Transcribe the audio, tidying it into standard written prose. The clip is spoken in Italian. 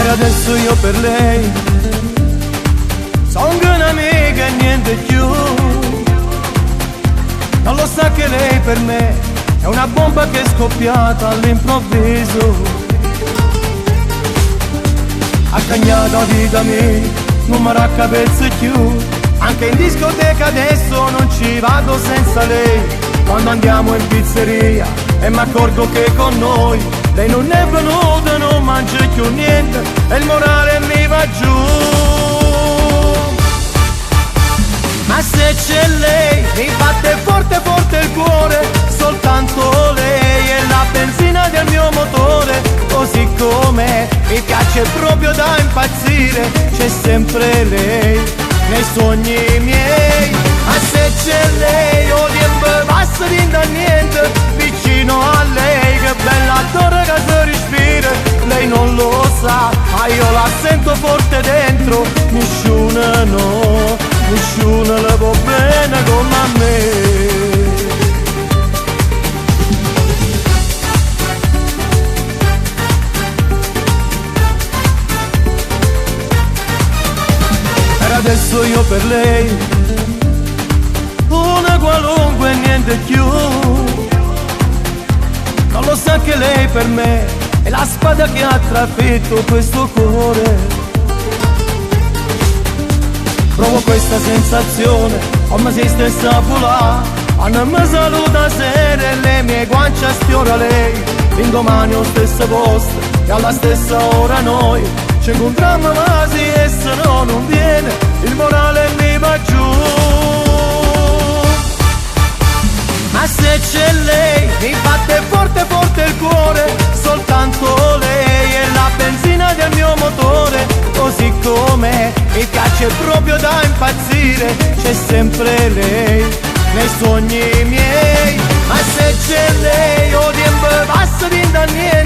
E adesso io per lei sono un'amica e niente più. Non lo sa che lei per me è una bomba che è scoppiata all'improvviso. Accagnata vita mia, non mi raccapezzo più. Anche in discoteca adesso non ci vado senza lei. Quando andiamo in pizzeria e mi accorgo che con noi lei non è venuta, non mangia più niente e il morale mi va giù. Ma se c'è lei mi batte forte forte il cuore, soltanto lei è la benzina del mio motore. Così come mi piace proprio da impazzire, c'è sempre lei nei sogni miei. Ma se c'è lei o tempo passa di da niente, vicino a lei che bella torre che si respira. Lei non lo sa, ma io la sento forte dentro, nessuno no, nessuno le può bene come a me. E adesso io per lei una qualunque e niente più. Non lo sa che lei per me è la spada che ha trafitto questo cuore. Provo questa sensazione come se stesse a volare, quando mi saluta sera e le mie guance sfiora lei. L'indomani allo stesso posto e alla stessa ora noi ci incontriamo, ma se essa no non viene il morale mi va giù. Ma se c'è lei mi batte forte forte il cuore, soltanto lei è la benzina del mio motore. Così come mi piace proprio da impazzire, c'è sempre lei nei sogni miei. Ma se c'è lei o tempo passa di da niente,